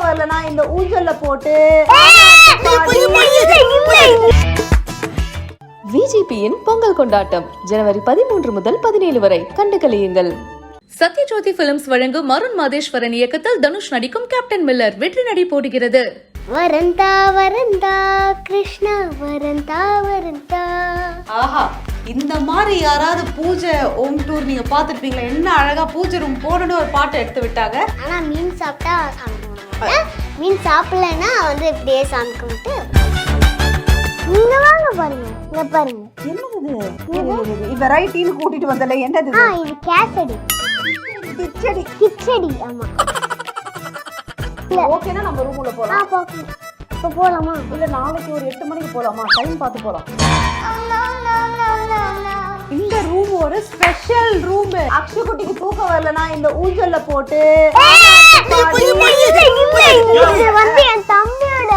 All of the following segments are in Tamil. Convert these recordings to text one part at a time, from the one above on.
வரலனா இந்த ஊஞ்சல்ல போட்டு விஜிபியின் பொங்கல் கொண்டாட்டம் ஜனவரி 13 முதல் 17 வரை கண்டு கழியுங்கள். சத்யஜோதி பிலிம்ஸ் வழங்கும் அருண் மாதேஸ்வரன் இயக்கத்தில் தனுஷ் நடிக்கும் கேப்டன் மில்லர் வெற்றி நடை போடுகிறது. வரந்தா வரந்தா கிருஷ்ணா வரந்தா வரந்தா. ஆஹா, இந்த மாதிரி யாராவது பூஜை ஹோம் டூர் நீங்க பாத்துருப்பீங்களா? என்ன அழகா பூஜை ரூம் போடணும் ஒரு பாட்டை எடுத்து விட்டாங்க. ஆனா மீன் சாப்பிட்டா சாமி கும்பிடுவாங்க, மீன் சாப்பிடலன்னா வந்து இப்படியே சாமி கும்பிட்டு இங்க வாங்க பாருங்க, இங்க பாருங்க. என்னது இது? வெரைட்டின்னு கூட்டிட்டு வந்தல, என்னது இது கேசடி கிச்சடி. கிச்சடி. ஆமா, ஓகேனா நம்ம ரூமுல போலாம். இப்போ போலாமா? இல்ல நாளைக்கு ஒரு 8 மணிக்கு போலாமா? டைம் பார்த்து போலாம். இந்த ரூம் ஒரு ஸ்பெஷல் ரூம். அக்ஷு குட்டிக்கு தூக்கம் வரலனா இந்த ஊஞ்சல்ல போட்டு இது வந்து என் தம்பியோட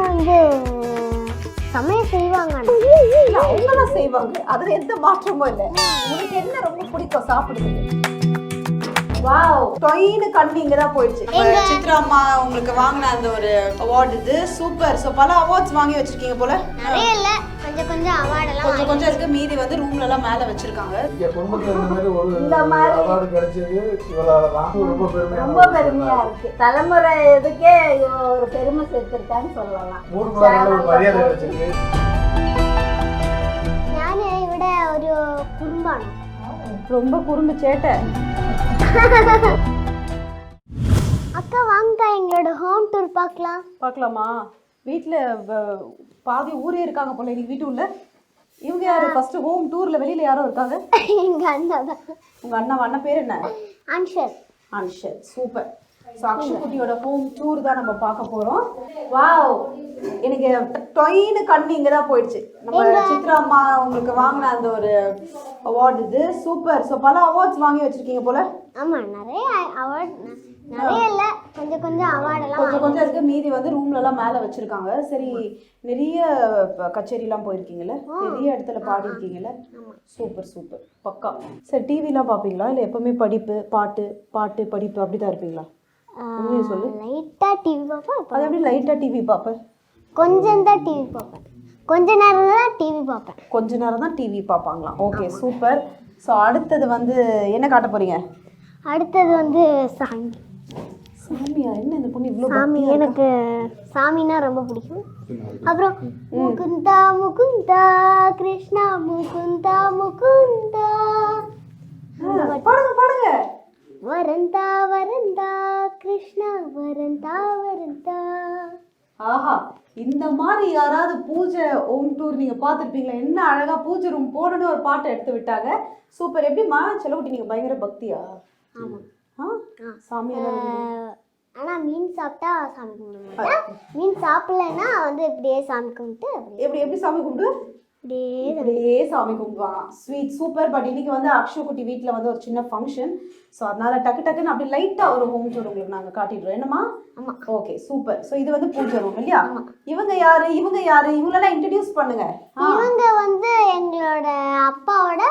வந்து சமையல் செய்வாங்க. அவங்களாம் செய்வாங்க, அதுல எந்த மாற்றமும் இல்லை. உங்களுக்கு என்ன ரொம்ப பிடிக்கும் சாப்பிடுறது? வாவ், டொயின்னு கண்ணு இங்க தான் போயிடுச்சு. சித்ரா அம்மா உங்களுக்கு வாங்கின அந்த ஒரு அவார்ட் இது சூப்பர். சோ பல அவார்ட்ஸ் வாங்கி வச்சிருக்கீங்க போல. நிறைய இல்ல, கொஞ்சம் கொஞ்சம் அவார்ட் எல்லாம் கொஞ்சம் இருக்கு, மீதி வந்து ரூம்ல எல்லாம் மேல வச்சிருக்காங்க. இங்க குடும்பத்துல இந்த மாதிரி ஒரு அவார்ட் கிடைச்சது இவளால தான். ரொம்ப பெருமையா இருக்கு. தலைமுறை இதுக்கே ஒரு பெருமை சேர்த்திருக்கான்னு சொல்லலாம். ஊருக்குள்ள ஒரு மரியாதை கிடைச்சிருக்கு. ഞാനേ ഇവിടെ ഒരു കുറുമ്പാണ്. ரொம்ப குறும்பு சேட்டை. அக்கா வாங்க எங்களோட ஹோம் டூர் பார்க்கலாமா? வீட்ல பாதி ஊரே இருக்காங்க போல. நீ வீட்டு உள்ள இவங்க யாரு? ஃபர்ஸ்ட் ஹோம் டூர்ல வெளியில யாரோ இருக்காங்க. எங்க அண்ணா தான். உங்க அண்ணன் பேர் என்ன? அன்ஷர். சூப்பர். ஸோ அக்ஷு குட்டியோட ஹோம் டூர் தான் நம்ம பார்க்க போறோம். வாவ், எனக்கு டொயின்னு கண்ணு இங்க தான் போயிடுச்சு. நம்ம சித்ரா அம்மா உங்களுக்கு வாங்கின அந்த ஒரு அவார்ட் இது சூப்பர். ஸோ பல அவார்ட்ஸ் வாங்கி வச்சிருக்கீங்க போல. ஆமா, நிறைய அவார்ட், நிறைய இல்ல, கொஞ்சம் கொஞ்சம் அவார்ட் எல்லாம் கொஞ்சம் இருக்கு, மீதி வந்து ரூம்ல எல்லாம் மேல வச்சிருக்காங்க. சரி, நிறைய கச்சேரி எல்லாம் போயிருக்கீங்கல்ல, நிறைய இடத்துல பாடி இருக்கீங்கல்ல. சூப்பர் பக்கா. சரி, டிவி எல்லாம் பாப்பீங்களா? இல்ல எப்பவுமே படிப்பு பாட்டு படிப்பு அப்படிதான் இருப்பீங்களா? சொல்லு. லைட்டா டிவி பாப்பேன். அது எப்படி லைட்டா டிவி பாப்பேன்? கொஞ்சம் தான் டிவி பாப்பேன், கொஞ்ச நேரம் தான் டிவி பாப்பேன். கொஞ்ச நேரம் தான் டிவி பாப்பாங்களாம். Okay, super. ஸோ அடுத்தது வந்து என்ன காட்ட போறீங்க? அடுத்தது வந்து சாமியா? என்ன இந்த பொண்ணு இவ்வளோ சாமி? எனக்கு சாமினா ரொம்ப பிடிக்கும். அப்புறம் முகுந்தா முகுந்தா கிருஷ்ணா முகுந்தா முகுந்தா. பாடுங்க. வரந்தா வரந்தா கிருஷ்ணா வரந்தா வரந்தா. ஆஹா, இந்த மாதிரி யாராவது பூஜை ஹோம் டூர் நீங்க பாத்துருப்பீங்களா? என்ன அழகா பூஜை ரூம் போடணும் ஒரு பாட்டை எடுத்து விட்டாங்க. சூப்பர். எப்படிமா செலவுட்டி, நீங்க பயங்கர பக்தியா? ஆமா. சாமி ஆனா மீன் சாப்பிட்டா சாமி கும்பிடுவாங்க, மீன் சாப்பிடலன்னா வந்து இப்படியே சாமி கும்பிட்டு எப்படி சாமி கும்பிடு? இப்படியே சாமி கும்பிடுவாங்க. Sweet, super. பட் இன்னைக்கு வந்து அக்ஷு குட்டி வீட்டில் வந்து ஒரு சின்ன ஃபங்க்ஷன். ஸோ அதனால டக்குன்னு அப்படி லைட்டாக ஒரு ஹோம் டூர் உங்களுக்கு நாங்கள் காட்டிடுறோம். என்னம்மா? ஆமாம். Okay, super. ஸோ இது வந்து பூஜை ரூம் இல்லையா? இவங்க யாரு இவங்களெல்லாம் இன்ட்ரடியூஸ் பண்ணுங்க. இவங்க வந்து எங்களோட அப்பாவோட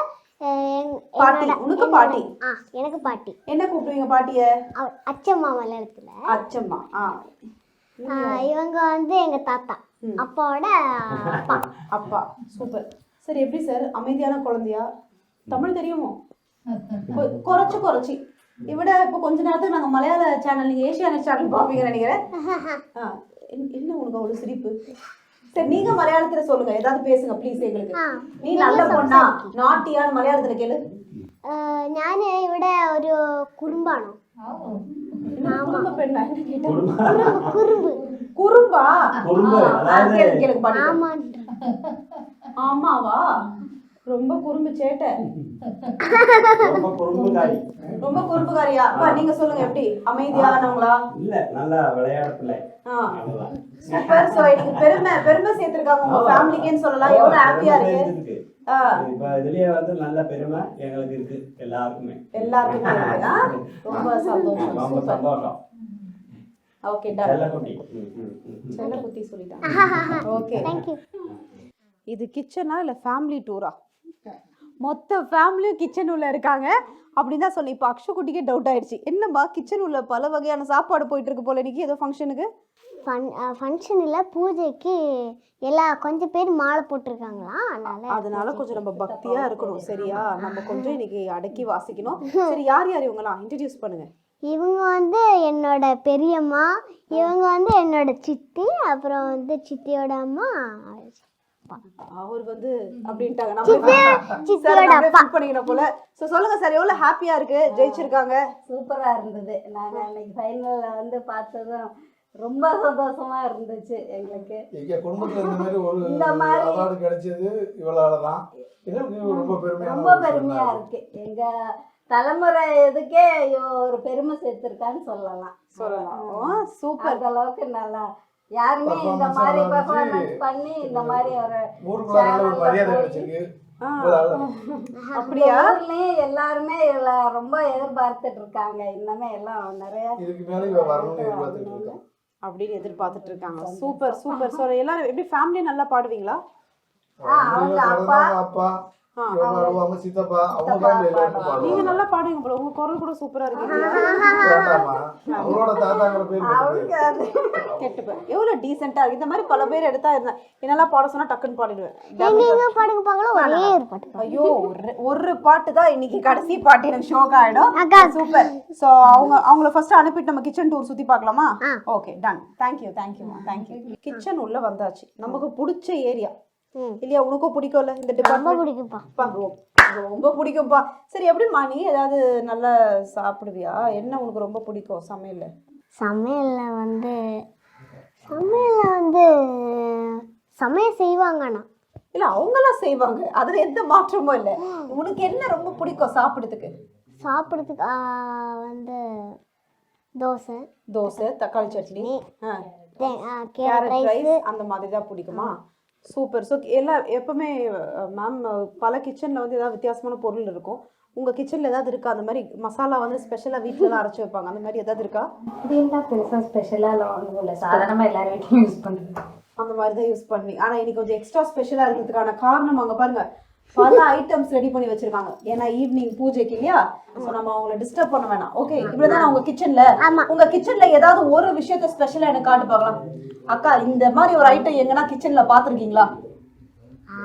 பாட்டி. உனக்கு பாட்டி? எனக்கு பாட்டி. என்ன கூப்பிடுவீங்க பாட்டிய? அச்சம்மா மலையாளத்துல. அச்சம்மா. இவங்க வந்து எங்க தாத்தா, அப்பாவோட அப்பா. சூப்பர். சரி, எப்படி சார் அமைதியான குழந்தையா? தமிழ் தெரியுமோ? குறைச்சி இவிட இப்போ கொஞ்ச நேரத்துக்கு நாங்கள் மலையாள சேனல், நீங்கள் ஏஷியானெட் சேனல் பார்ப்பீங்கன்னு நினைக்கிறேன். என்ன உனக்கு அவ்வளோ சிரிப்பு? சரி, நீங்க மலையாளத்துல சொல்லுங்க, ஏதாவது பேசுங்க ப்ளீஸ் எங்களுக்கு. நீ நல்ல பொண்ணா நாட்டியான்னு மலையாளத்துல கேளு. ഞാന് ഇവിടെ ഒരു കുറുമ്പാണോ? குறும்ப பெண்ணா? குறும்பா? கேளுங்க பாட்டு. ஆமாவா? ரொம்ப குறும்பு சேட்டை. ரொம்ப குறும்புகாரியா? நீங்க சொல்லுங்க, எப்படி அமைதியானவங்களா? இல்ல, நல்லா விளையாட பிள்ளை. சூப்பர். சோ எனக்கு பெருமை சேர்த்திருக்காங்க உங்க ஃபேமிலிக்கேன்னு சொல்லலாம். எவ்வளவு ஹாப்பியா இருக்கு. இப்ப இதுலயே வந்து நல்ல பெருமை எங்களுக்கு இருக்கு, எல்லாருக்குமே. ரொம்ப சந்தோஷம். ரொம்ப சந்தோஷம். Okay, done. செல்லக்குட்டி சொல்லிட்டாங்க. Okay, thank you. இது கிச்சனா இல்ல ஃபேமிலி டூரா? மொத்த ஃபேமிலியும் கிச்சன் உள்ள இருக்காங்க அப்படின்னு தான் சொன்னேன். இப்போ அக்ஷு குட்டிக்கே டவுட் ஆயிடுச்சு, என்னம்மா கிச்சன் உள்ள பல வகையான சாப்பாடு போயிட்டு இருக்கு போல இன்னைக்கு ஏதோ ஃபங்க்ஷனுக்கு. ஃபங்க்ஷனில் பூஜைக்கு கொஞ்சம் பேர் மாலை போட்டிருக்காங்களா, அதனால கொஞ்சம் நம்ம பக்தியா இருக்கணும் சரியா. நம்ம கொஞ்சம் இன்னைக்கு அடக்கி வாசிக்கணும். சரி, யார் யார் இவங்கலாம் இன்ட்ரடியூஸ் பண்ணுங்க. இவங்க வந்து என்னோட பெரியம்மா, இவங்க வந்து என்னோட சித்தி, அப்புறம் வந்து சித்தியோட அம்மா, அவர் வந்து அப்படின்ட்டாங்க. சித்தியோட அப்பா பண்ணிக்கணும் போல. ஸோ சொல்லுங்க சார், எவ்வளோ ஹாப்பியா இருக்கு ஜெயிச்சிருக்காங்க? சூப்பராக இருந்தது. நாங்கள் அன்னைக்கு ஃபைனலில் வந்து பார்த்ததும் ரொம்ப சந்தோஷமா இருந்துச்சு எங்களுக்கு. எங்க குடும்பத்துல இந்த மாதிரி ஒரு அவார்டு கிடைச்சது இவளாலதான். ரொம்ப பெருமையா இருக்கு. எங்க தலைமுறை இதுக்கே ஒரு பெருமை சேர்த்திருக்கான்னு சொல்லலாம். சூப்பர். அந்த அளவுக்கு நல்லா யாருமே இந்த மாதிரி பெர்ஃபார்மன்ஸ் பண்ணி இந்த மாதிரி ஒரு மரியாதை கிடைச்சிருக்கு. அப்படியா? எல்லாருமே இதுல ரொம்ப எதிர்பார்த்துட்டு இருக்காங்க. இன்னமே எல்லாம் நிறைய இதுக்கு மேல இவ வரணும்னு எதிர்பார்த்துட்டு இருக்காங்க அப்படின்னு எதிர்பார்த்துட்டு இருக்காங்க. Super super. ஸோ எல்லாரும் எப்படி ஃபேமிலி நல்லா பாடுவீங்களா? அவங்க அப்பா சித்தப்பா நீங்க நல்லா பாடுவீங்க போல. உங்க குரல் கூட சூப்பரா இருக்கு. அவங்களோட தாத்தாங்கிற பேர் கெட்டு போய் எவ்வளவு டீசெண்டா இருக்கு. இந்த மாதிரி பல பேர் எடுத்தா இருந்தேன் என்னெல்லாம் பாட சொன்னா டக்குன்னு பாடிடுவேன். ஐயோ, ஒரு பாட்டு தான் இன்னைக்கு கடைசி பாட்டு எனக்கு ஷோக் ஆயிடும். சூப்பர். ஸோ அவங்கள ஃபர்ஸ்ட் அனுப்பிட்டு நம்ம கிச்சன் டூர் சுத்தி பார்க்கலாமா? Okay, done. Thank you thank you. Kitchen உள்ள வந்தாச்சு. நமக்கு பிடிச்ச ஏரியா இல்லையா? உனக்கும் பிடிக்கும்ல இந்த டிபார்ட்மெண்ட்? ரொம்ப பிடிக்கும்பா. சரி, எப்படிம்மா நீ ஏதாவது நல்லா சாப்பிடுவியா? என்ன உனக்கு ரொம்ப பிடிக்கும் சமையல்ல? சமையல்ல வந்து சமையல் செய்வாங்கண்ணா. இல்ல அவங்கெல்லாம் செய்வாங்க, அதுல எந்த மாற்றமும் இல்லை. உனக்கு என்ன ரொம்ப பிடிக்கும் சாப்பிடுறதுக்கு? வந்து தோசை, தக்காளி சட்னி, கேரட் ரைஸ் அந்த மாதிரி தான் பிடிக்குமா? சூப்பர். ஸோ எப்பவுமே மேம் பல கிச்சனில் வந்து ஏதாவது வித்தியாசமான பொருள் இருக்கும். உங்கள் கிச்சனில் ஏதாவது இருக்கா அந்த மாதிரி மசாலா வந்து ஸ்பெஷலாக வீட்டிலலாம் அரைச்சி வைப்பாங்க, அந்த மாதிரி ஏதாவது இருக்கா? அப்படின்லாம் பெருசாக ஸ்பெஷலாக ஒன்றும் இல்லை, சாதாரணமாக எல்லாரும் வீட்லையும் யூஸ் பண்ணுறது அந்த மாதிரி தான் யூஸ் பண்ணி. ஆனால் இன்னைக்கு கொஞ்சம் எக்ஸ்ட்ரா ஸ்பெஷலாக இருக்கிறதுக்கான காரணம் அங்கே பாருங்க பல ஐட்டம்ஸ் ரெடி பண்ணி வச்சிருக்காங்க. ஏன்னா ஈவினிங் பூஜைக்கு இல்லையா? ஸோ நம்ம அவங்கள டிஸ்டர்ப் பண்ண வேணாம். ஓகே, இவ்வளோதான் உங்க கிச்சன்ல. உங்க கிச்சன்ல ஏதாவது ஒரு விஷயத்த ஸ்பெஷலா எனக்கு காட்டு பார்க்கலாம். அக்கா, இந்த மாதிரி ஒரு ஐட்டம் எங்கன்னா கிச்சன்ல பாத்துருக்கீங்களா?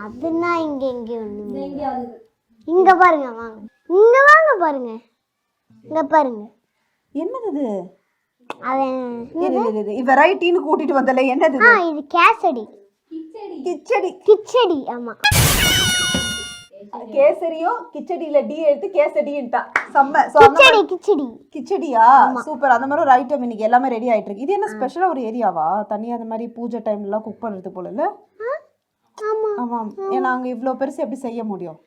அதுனா இங்க பாருங்க, வாங்க பாருங்க. என்னது இது? இவ ரைட்டின்னு கூட்டிட்டு வந்தல, என்னது இது? கேசடி. கிச்சடி. ஆமா, கேசரியோ கிச்சடியில டி எடுத்து கேசடின்ட்டா. செம்ம. கிச்சடியா? சூப்பர். அந்த மாதிரி ஒரு ஐட்டம் இன்னைக்கு எல்லாமே ரெடி ஆயிட்டு இருக்கு. இது என்ன ஸ்பெஷலா ஒரு ஏரியாவா தனியா அந்த மாதிரி பூஜை டைம்ல எல்லாம் குக் பண்றது போல இல்ல? ஆமா. ஏன்னா அங்க இவ்வளவு பெருசு எப்படி செய்ய முடியும்?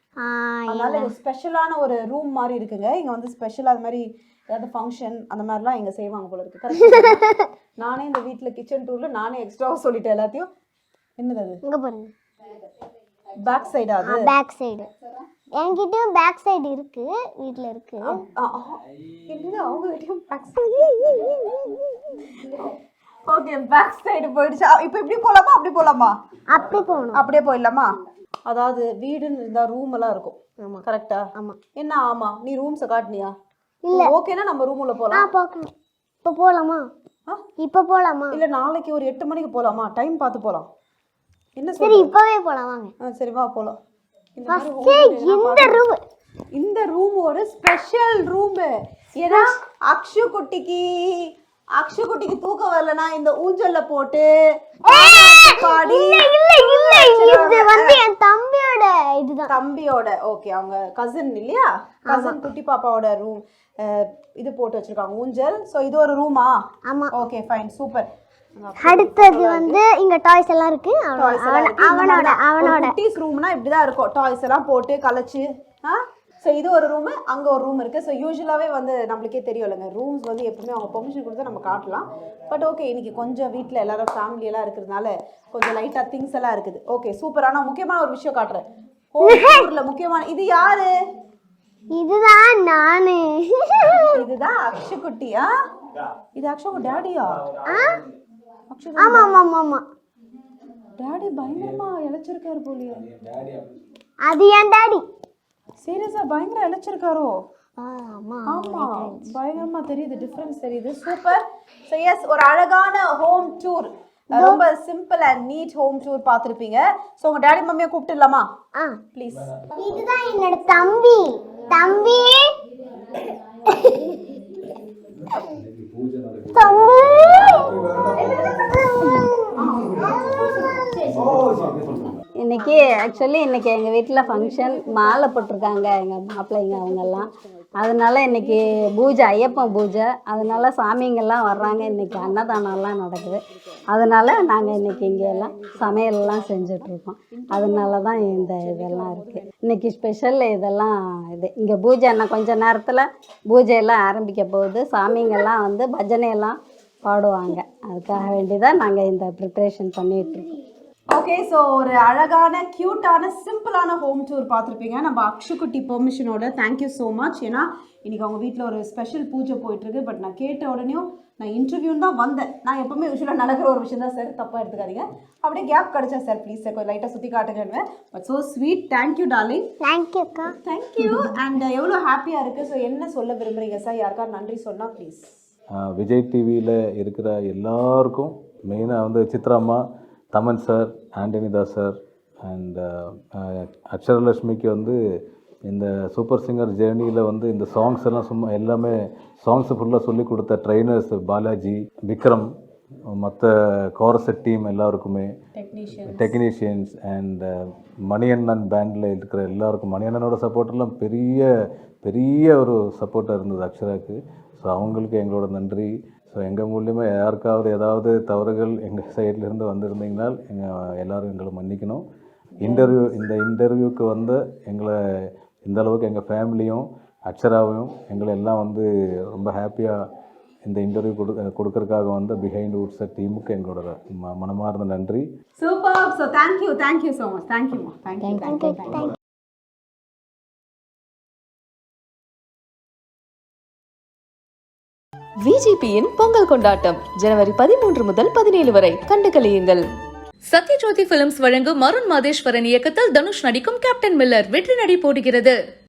அதனால ஒரு ஸ்பெஷலான ஒரு ரூம் மாதிரி இருக்குங்க. இங்க வந்து ஸ்பெஷலா அது மாதிரி ஏதாவது ஃபங்க்ஷன் அந்த மாதிரிலாம் இங்க செய்வாங்க போல இருக்கு. நானே இந்த வீட்டுல கிச்சன் டூர்ல நானே எக்ஸ்ட்ராவா சொல்லிட்டேன் எல்லாத்தையும். என்னது அது? இங்க பாருங்க. பேக் சைடா? அது பேக் சைடு. என்கிட்டயும் பேக் சைடு இருக்கு, வீட்ல இருக்கு. என்னது அவங்க கிட்டயும் back side? Okay, back side போயிடுச்சு. இப்போ இப்படி போலாமா அப்படி போலாமா? அப்படி போணும். அப்படியே போயிடலாமா? அதாவது வீடுன்னு இருந்தா ரூம் எல்லாம் இருக்கும். ஆமா, கரெக்டா? ஆமா. என்ன ஆமா, நீ ரூம்ஸை காட்டினியா? இல்ல. ஓகேனா நம்ம ரூம் உள்ள போலாம். பார்க்கலாம். இப்போ போலாமா? இல்ல நாளைக்கு ஒரு 8 மணிக்கு போலாமா? டைம் பார்த்து போலாம். என்ன சரி, இப்பவே போலாம் வாங்க. சரி வா போலாம். இந்த ரூம் ஒரு ஸ்பெஷல் ரூம். ஏன்னா அக்ஷு குட்டிக்கு தூக்கம் வரலனா இந்த ஊஞ்சல்ல போட்டு பாடி. இது வந்து என் தம்பியோட இதுதான். தம்பியோட ஓகே, அவங்க கசின் இல்லையா? கசின் குட்டி பாப்பாவோட ரூம் இது போட்டு வச்சிருக்காங்க ஊஞ்சல். சோ இது ஒரு ரூமா? ஆமா. Okay fine, super. அடுத்தது வந்து இங்க டாய்ஸ் எல்லாம் இருக்கு. அவனோட குட்டீஸ் ரூம்னா இப்படிதான் இருக்கும். டாய்ஸ் எல்லாம் போட்டு கலச்சு. ஸோ இது ஒரு ரூமு, அங்கே ஒரு ரூம் இருக்குது. ஸோ யூஸ்வலாகவே வந்து நம்மளுக்கே தெரியும் இல்லைங்க, ரூம்ஸ் வந்து எப்பவுமே அவங்க பெர்மிஷன் கொடுத்தா நம்ம காட்டலாம். பட் ஓகே, இன்னைக்கு கொஞ்சம் வீட்டில் எல்லாரும் ஃபேமிலியெல்லாம் இருக்கிறதுனால கொஞ்சம் லைட்டாக திங்ஸ் எல்லாம் இருக்குது. Okay super. ஆனால் முக்கியமான ஒரு விஷயம் காட்டுறேன். ஊர்ல முக்கியமான இது யாரு? இதுதான் நானு. இதுதான் அக்ஷு குட்டியா? இது அக்ஷு டேடியா? ஆமா ஆமா ஆமா. டாடி பயங்கரமா இழைச்சிருக்காரு போலியே. அது என் டாடி. சீரியஸா பயங்கர இழைச்சிருக்காரோ? ஆமா ஆமா, பயங்கரமா தெரியுது, டிஃபரன்ஸ் தெரியுது. சூப்பர். ஸோ எஸ், ஒரு அழகான ஹோம் டூர், ரொம்ப simple and neat home tour பார்த்துருப்பீங்க. ஸோ உங்க டாடி மம்மியை கூப்பிட்டுலாமா ப்ளீஸ்? இதுதான் என்னோட தம்பி. தம்பி இன்னைக்கு ஆக்சுவலி இன்னைக்கு எங்கள் வீட்டில் ஃபங்க்ஷன், மாலை போட்டிருக்காங்க எங்கள் மாப்பிள்ளைங்க அவங்கெல்லாம். அதனால இன்னைக்கு பூஜை, ஐயப்பன் பூஜை, அதனால சாமிங்கெல்லாம் வர்றாங்க. இன்னைக்கு அன்னதானம்லாம் நடக்குது. அதனால நாங்கள் இன்னைக்கு இங்கே எல்லாம் சமையல்லாம் செஞ்சிட்ருக்கோம். அதனால தான் இந்த இதெல்லாம் இருக்குது இன்னைக்கு ஸ்பெஷல். இதெல்லாம் இது இங்கே பூஜை இன்னும் கொஞ்சம் நேரத்தில் பூஜையெல்லாம் ஆரம்பிக்க போகுது. சாமிங்கெல்லாம் வந்து பஜனையெல்லாம் பாடுவாங்க. அதுக்காக வேண்டிதான் நாங்கள் இந்த ப்ரிப்ரேஷன் பண்ணிகிட்ருக்கோம். ஓகே, ஸோ ஒரு அழகான க்யூட்டான சிம்பிளான ஹோம் டூர் பார்த்துருப்பீங்க நம்ம அக்ஷுக்குட்டி பெர்மிஷனோட. Thank you so much. ஏன்னா இன்றைக்கி அவங்க வீட்டில் ஒரு ஸ்பெஷல் பூஜை போயிட்டுருக்கு. பட் நான் கேட்ட உடனேயும் நான் இன்டர்வியூன்னு தான் வந்தேன். நான் எப்போவுமே யூஸ்வலாக நடக்கிற ஒரு விஷயம் தான் சார், தப்பாக எடுத்துக்காதீங்க. அப்படியே கேப் கிடச்சா சார் ப்ளீஸ் சார் கொஞ்சம் லைட்டாக சுற்றி காட்டுங்கன்னு. But so sweet. Thank you darling. தேங்க்யூக்கா. தேங்க்யூ. அண்ட் எவ்வளோ ஹாப்பியாக இருக்குது. ஸோ என்ன சொல்ல விரும்புகிறீங்க சார்? யாருக்காவது நன்றி சொன்னால் ப்ளீஸ். விஜய் டிவியில் இருக்கிற எல்லாருக்கும், மெயினாக வந்து சித்ராம்மா, தமன் சார், ஆண்டனிதா சார் அண்ட் அக்ஷரலட்சுமிக்கு வந்து இந்த சூப்பர் சிங்கர் ஜேர்னியில் வந்து இந்த சாங்ஸ் எல்லாம் சும்மா எல்லாமே சாங்ஸ் ஃபுல்லாக சொல்லி கொடுத்த ட்ரைனர்ஸ் பாலாஜி, விக்ரம், மற்ற கோரஸ் டீம் எல்லாருக்குமே, டெக்னீஷியன்ஸ் அண்ட் மணியண்ணன் பேண்டில் இருக்கிற எல்லாருக்கும், மணியண்ணனோட சப்போர்ட்டெல்லாம் பெரிய பெரிய ஒரு சப்போர்ட்டாக இருந்தது அக்ஷராவுக்கு. ஸோ அவங்களுக்கு எங்களோட நன்றி. ஸோ எங்கள் மூலியமாக யாருக்காவது ஏதாவது தவறுகள் எங்கள் சைட்லேருந்து வந்திருந்தீங்கனால் எல்லோரும் எங்களை மன்னிக்கணும். இந்த இன்டர்வியூக்கு வந்து எங்களை இந்த அளவுக்கு எங்கள் ஃபேமிலியும் அக்ஷராவையும் எங்களை எல்லாம் வந்து ரொம்ப ஹாப்பியாக இந்த இன்டர்வியூ கொடுக்கறதுக்காக வந்து பிஹைண்ட் வுட்ஸ் டீமுக்கு எங்களோட மனமார்ந்த நன்றி. Super. So thank you so much. தேங்க்யூம்மா. தேங்க்யூ. விஜிபியின் பொங்கல் கொண்டாட்டம் ஜனவரி 13 முதல் 17 வரை கண்டு கழியுங்கள். சத்யஜோதி பிலிம்ஸ் வழங்கும் மருண் மாதேஸ்வரன் இயக்கத்தில் தனுஷ் நடிக்கும் கேப்டன் மில்லர் வெற்றி நடை போடுகிறது.